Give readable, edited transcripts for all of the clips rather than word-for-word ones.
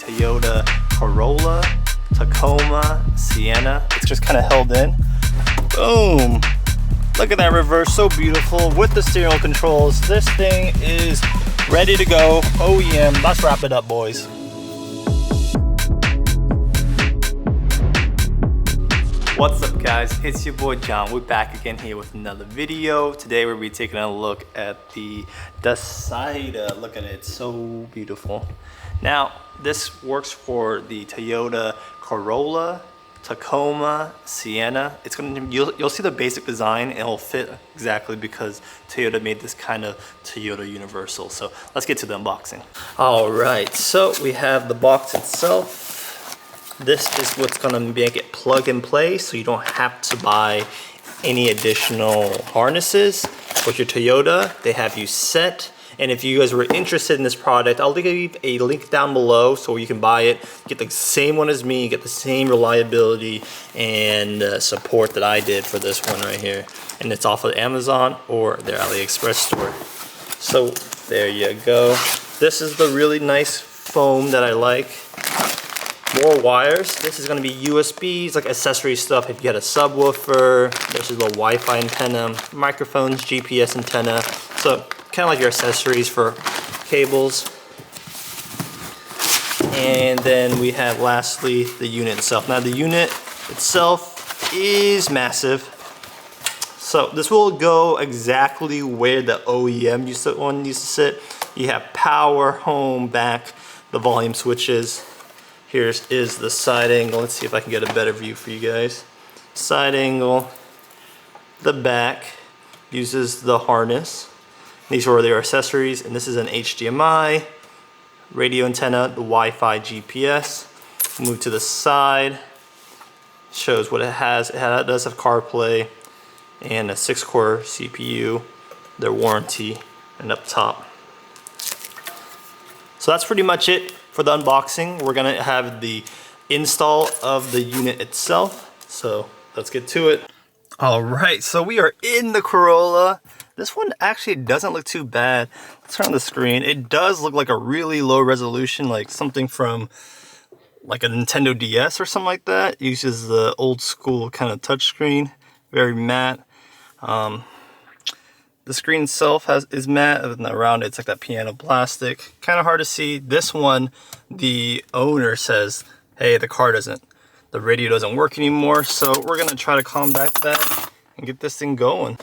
Toyota Corolla, Tacoma Sienna. It's just kind of held in. Boom! Look at that reverse, so beautiful with the steering wheel controls. This thing is ready to go. OEM. Let's wrap it up, boys. What's up, guys? It's your boy John. We're back again here with another video. Today we'll be taking a look at the Decida. Look at it, it's so beautiful. Now, this works for the Toyota Corolla, Tacoma Sienna. It's gonna you'll see the basic design and it'll fit exactly because Toyota made this kind of Toyota universal. So let's get to the unboxing. All right, so we have the box itself. This is what's gonna make it plug and play, so you don't have to buy any additional harnesses. With your Toyota, they have you set. And if you guys were interested in this product, I'll leave a link down below so you can buy it. Get the same one as me, get the same reliability and support that I did for this one right here. And it's off of Amazon or their AliExpress store. So there you go. This is the really nice foam that I like. More wires. This is going to be USBs, like accessory stuff. If you get a subwoofer, this is the Wi-Fi antenna, microphones, GPS antenna. So kind of like your accessories for cables. And then we have lastly the unit itself. Now the unit itself is massive. So this will go exactly where the OEM used to sit. You have power, home, back, the volume switches. Here is the side angle. Let's see if I can get a better view for you guys. Side angle, the back uses the harness. These are their accessories, and this is an HDMI, radio antenna, the Wi-Fi GPS. Move to the side, shows what it has. It does have CarPlay and a 6-core CPU, their warranty, and up top. So that's pretty much it for the unboxing. We're gonna have the install of the unit itself. So let's get to it. All right, so we are in the Corolla. This one actually doesn't look too bad. Let's turn on the screen. It does look like a really low resolution, like something from like a Nintendo DS or something like that. It uses the old school kind of touchscreen, very matte. The screen itself is matte, and around it's like that piano plastic. Kind of hard to see. This one, the owner says, hey, the radio doesn't work anymore. So we're gonna try to combat that and get this thing going.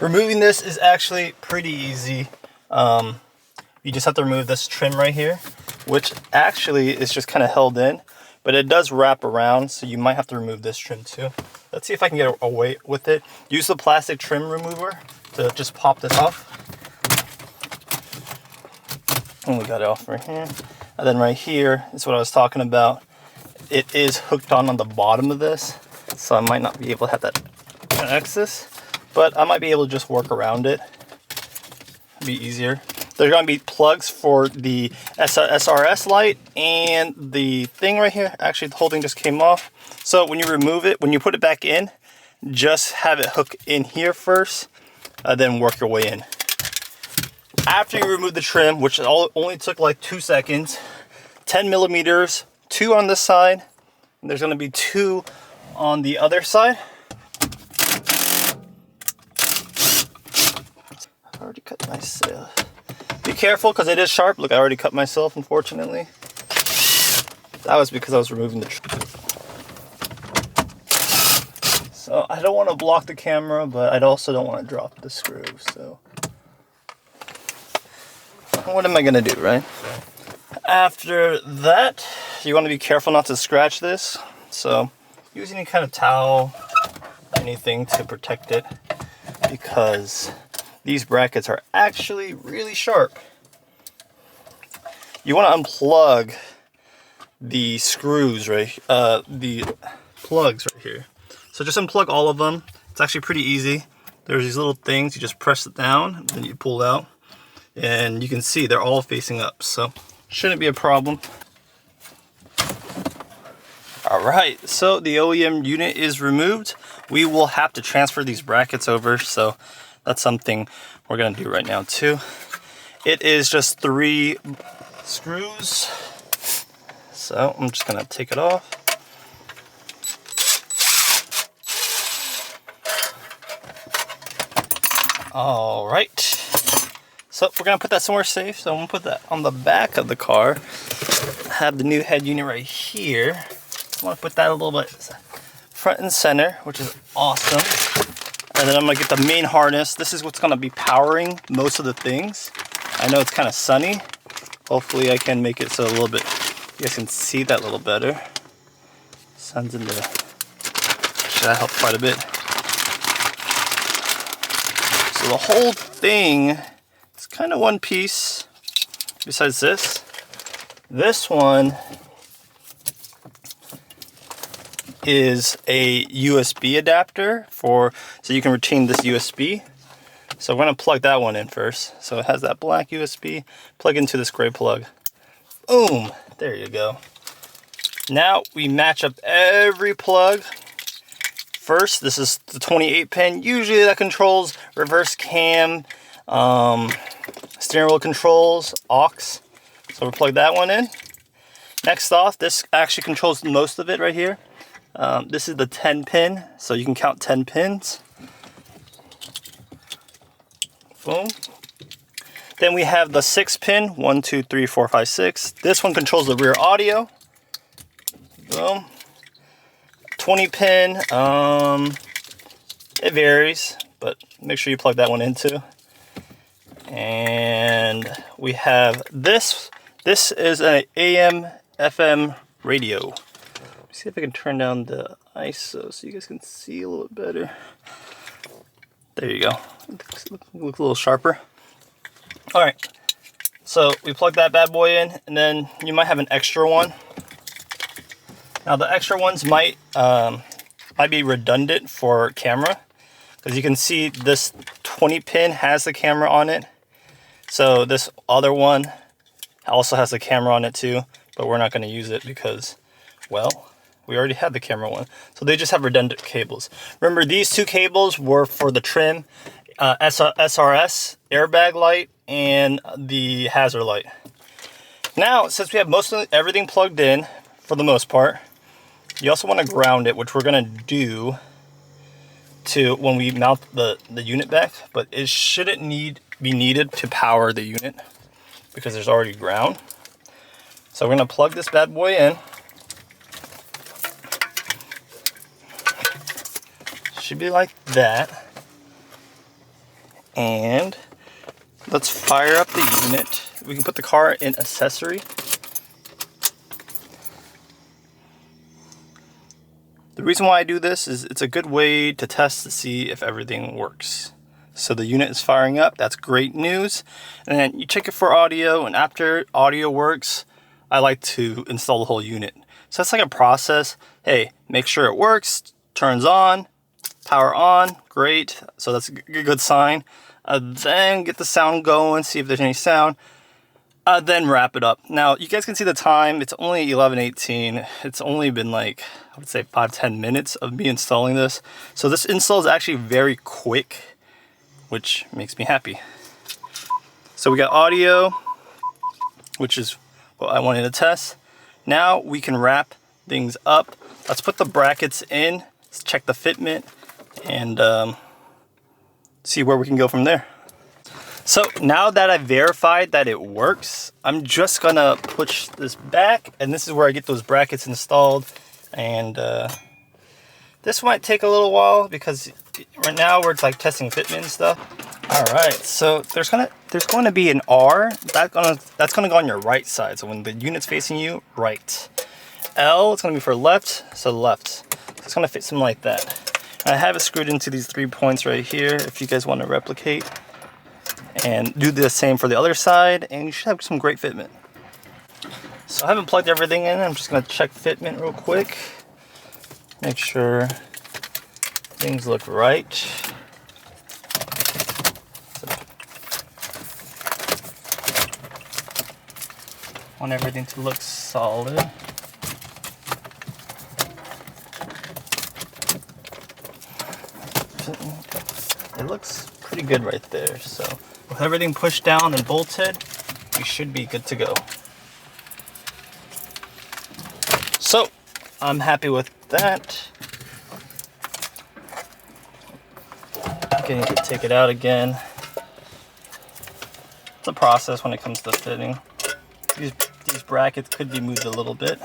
Removing this is actually pretty easy. You just have to remove this trim right here, which actually is just kind of held in, but it does wrap around, so you might have to remove this trim too. Let's see if I can get away with it. Use the plastic trim remover to just pop this off. And we got it off right here. And then right here is what I was talking about. It is hooked on the bottom of this, so I might not be able to have that access, but I might be able to just work around it. It'd be easier. There's going to be plugs for the SRS light and the thing right here. Actually, the whole thing just came off. So when you remove it, when you put it back in, just have it hook in here first, then work your way in. After you remove the trim, which only took like 2 seconds, 10 millimeters, 2 on this side, and there's going to be 2 on the other side. I already cut myself. Be careful because it is sharp. Look, I already cut myself, unfortunately. That was because I was removing the trim. So I don't want to block the camera, but I also don't want to drop the screw. So what am I going to do, right? After that, you want to be careful not to scratch this. So use any kind of towel, anything to protect it, because these brackets are actually really sharp. You want to unplug the screws, right? The plugs right here. So just unplug all of them. It's actually pretty easy. There's these little things, you just press it down, then you pull out, and you can see they're all facing up. So shouldn't be a problem. All right, so the OEM unit is removed. We will have to transfer these brackets over, so that's something we're gonna do right now too. It is just 3 screws. So I'm just gonna take it off. All right. So we're gonna put that somewhere safe. So I'm gonna put that on the back of the car. I have the new head unit right here. I want to put that a little bit front and center, which is awesome. And then I'm gonna get the main harness. This is what's gonna be powering most of the things. I know it's kind of sunny. Hopefully I can make it so a little bit, you guys can see that a little better. Sun's in the, actually that helped quite a bit. So the whole thing is kind of one piece. Besides this, this one is a USB adapter for, so you can retain this USB. So we're gonna plug that one in first. So it has that black USB, plug into this gray plug. Boom, there you go. Now we match up every plug. First, this is the 28 pin. Usually that controls reverse cam, steering wheel controls, aux. So we'll plug that one in. Next off, this actually controls most of it right here. This is the 10 pin, so you can count 10 pins. Boom. Then we have the 6 pin, 1, 2, 3, 4, 5, 6. This one controls the rear audio. Boom. 20 pin, it varies, but make sure you plug that one in too. And we have this. This is an AM FM radio. Let's see if I can turn down the ISO so you guys can see a little bit better. There you go. Look a little sharper. All right. So we plug that bad boy in, and then you might have an extra one. Now the extra ones might be redundant for camera, because you can see this 20 pin has the camera on it. So this other one also has the camera on it too, but we're not going to use it because, well, we already had the camera one. So they just have redundant cables. Remember, these two cables were for the trim, SRS, airbag light, and the hazard light. Now, since we have most of everything plugged in, for the most part, you also want to ground it, which we're going to do to when we mount the unit back, but it shouldn't be needed to power the unit because there's already ground. So we're going to plug this bad boy in. Should be like that. And let's fire up the unit. We can put the car in accessory. The reason why I do this is it's a good way to test to see if everything works. So the unit is firing up, that's great news. And then you check it for audio, and after audio works, I like to install the whole unit. So it's like a process. Hey, make sure it works, turns on, power on, great. So that's a good sign. Then get the sound going, see if there's any sound. Then wrap it up. Now you guys can see the time, it's only 11:18. It's only been like, I would say 5-10 minutes of me installing this. So this install is actually very quick, which makes me happy. So we got audio, which is what I wanted to test. Now we can wrap things up. Let's put the brackets in, let's check the fitment, and see where we can go from there. So now that I've verified that it works, I'm just gonna push this back, and this is where I get those brackets installed. And this might take a little while because right now we're like testing fitment and stuff. All right, so there's going to be an R that's gonna go on your right side. So when the unit's facing you, right. L, it's gonna be for left, so left. So it's gonna fit something like that. I have it screwed into these 3 points right here if you guys want to replicate. And do the same for the other side, and you should have some great fitment. So I haven't plugged everything in. I'm just going to check fitment real quick. Make sure things look right. So, want everything to look solid. It looks pretty good right there. So with everything pushed down and bolted, we should be good to go. So I'm happy with that. Getting to take it out again. It's a process when it comes to fitting. These brackets could be moved a little bit.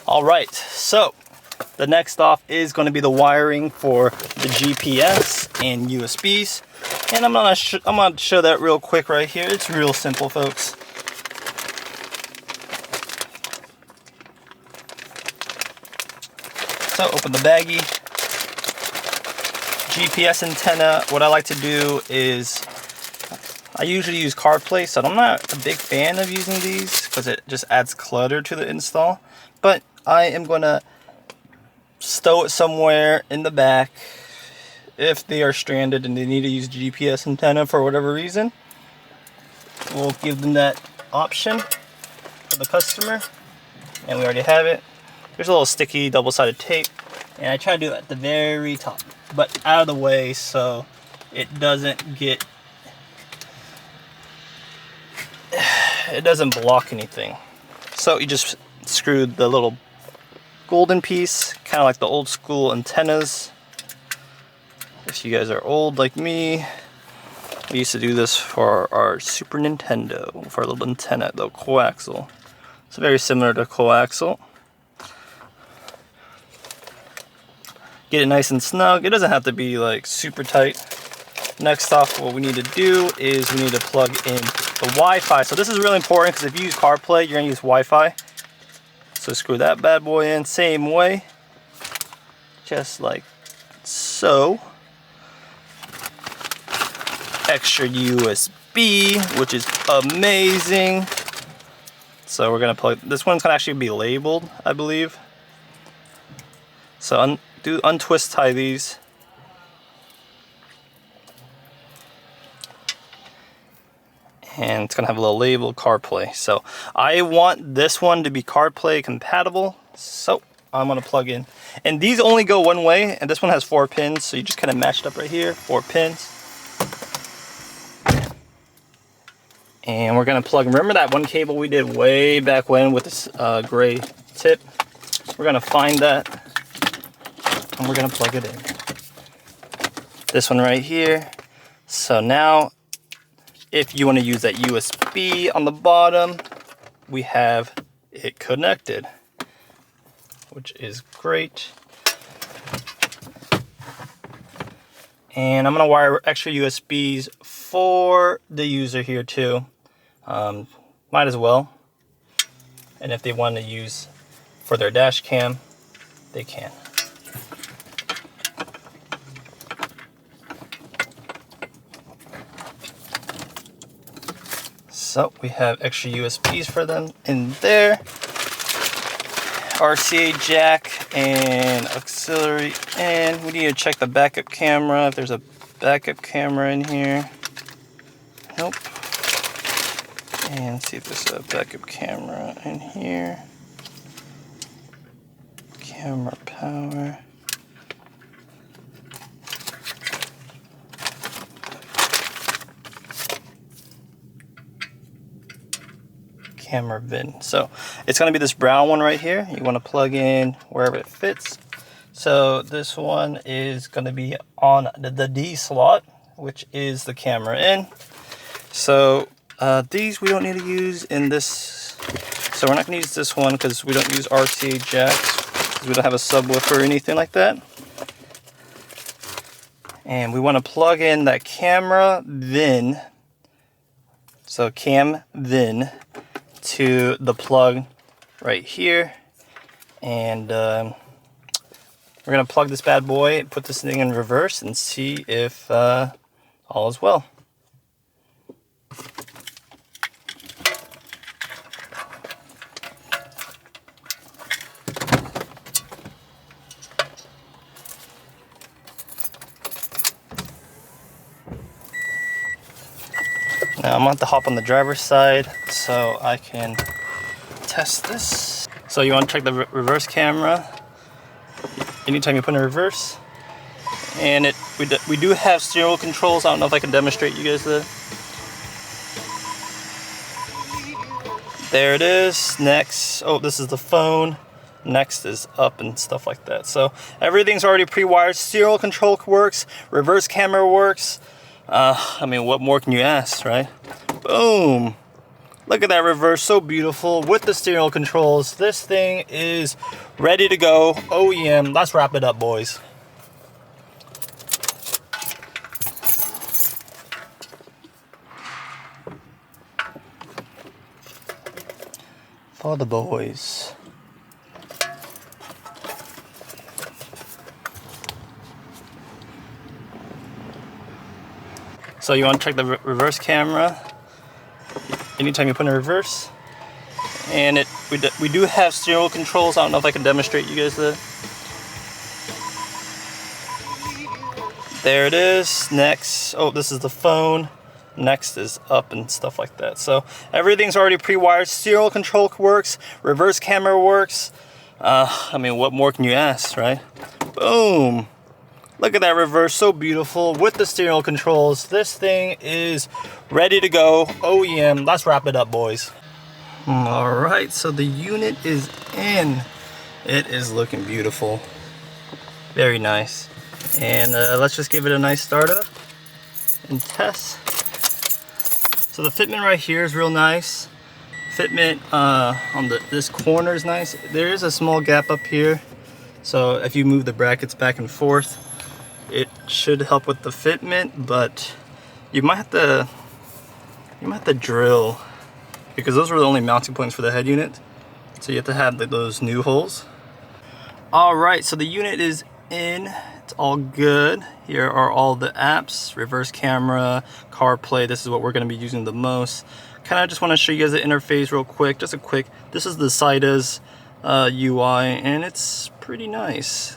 All right, so the next off is going to be the wiring for the GPS and USBs, and I'm gonna show that real quick right here. It's real simple, folks. So open the baggie. GPS antenna. What I like to do is I usually use CarPlay, so I'm not a big fan of using these because it just adds clutter to the install. But I am gonna stow it somewhere in the back if they are stranded and they need to use GPS antenna for whatever reason. We'll give them that option for the customer, and we already have it. There's a little sticky double-sided tape, and I try to do it at the very top, but out of the way so it doesn't block anything. So you just screw the little golden piece, kind of like the old school antennas. If you guys are old like me, we used to do this for our Super Nintendo, for our little antenna, the coaxial. It's very similar to coaxial. Get it nice and snug. It doesn't have to be like super tight. Next off, what we need to do is we need to plug in the Wi-Fi. So this is really important because if you use CarPlay, you're gonna use Wi-Fi. So screw that bad boy in, same way, just like so. Extra USB, which is amazing. So we're gonna plug, this one's gonna actually be labeled, I believe. So untwist tie these. And it's gonna have a little label, CarPlay. So I want this one to be CarPlay compatible. So I'm gonna plug in. And these only go one way, and this one has 4 pins, so you just kind of matched up right here, 4 pins. And we're gonna plug, remember that one cable we did way back when with this gray tip? We're gonna find that, and we're gonna plug it in. This one right here. So now, if you want to use that USB on the bottom, we have it connected, which is great. And I'm going to wire extra USBs for the user here too. Might as well. And if they want to use for their dash cam, they can. So we have extra USBs for them in there. RCA jack and auxiliary, and we need to check the backup camera if there's a backup camera in here. Nope. And see if there's a backup camera in here. Camera power. Camera VIN. So it's going to be this brown one right here. You want to plug in wherever it fits. So this one is going to be on the D slot, which is the camera in. So these we don't need to use in this. So we're not going to use this one because we don't use RCA jacks, because we don't have a subwoofer or anything like that. And we want to plug in that camera VIN. So cam VIN to the plug right here, and we're gonna plug this bad boy, put this thing in reverse, and see if all is well. Now I'm going to hop on the driver's side so I can test this. So you want to check the reverse camera anytime you put in reverse. And we do have steering wheel controls. I don't know if I can demonstrate you guys that. There it is. Next, oh, this is the phone. next is up and stuff like that. So everything's already pre-wired. Steering control works, reverse camera works. I mean, what more can you ask, right? Boom. Look at that reverse, so beautiful with the steering controls. This thing is ready to go, OEM. Let's wrap it up, boys. For the boys. So you want to check the reverse camera anytime you put in reverse, and we do have steering wheel controls. I don't know if I can demonstrate you guys that. There it is. Next, oh, this is the phone. Next is up and stuff like that. So everything's already pre-wired. Steering control works, reverse camera works. I mean, what more can you ask, right? Boom. Look at that reverse, so beautiful with the steering controls. This thing is ready to go, OEM. Let's wrap it up, boys. All right, so the unit is in. It is looking beautiful. Very nice. And let's just give it a nice startup and test. So the fitment right here is real nice. Fitment on this corner is nice. There is a small gap up here. So if you move the brackets back and forth, it should help with the fitment, but you might have to drill, because those were the only mounting points for the head unit. So you have to have those new holes. All right, so the unit is in. It's all good. Here are all the apps: reverse camera, CarPlay. This is what we're going to be using the most. Kind of just want to show you guys the interface real quick. Just a quick. This is the Sida's UI, and it's pretty nice.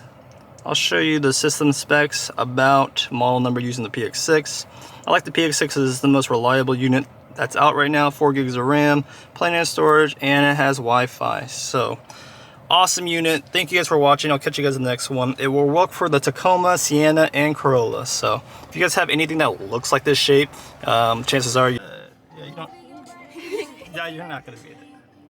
I'll show you the system specs, about, model number using the PX6. I like the PX6, is the most reliable unit that's out right now. 4 gigs of RAM, plenty of storage, and it has Wi-Fi. So, awesome unit. Thank you guys for watching. I'll catch you guys in the next one. It will work for the Tacoma, Sienna, and Corolla. So, if you guys have anything that looks like this shape, chances are, yeah, you're not going to be it.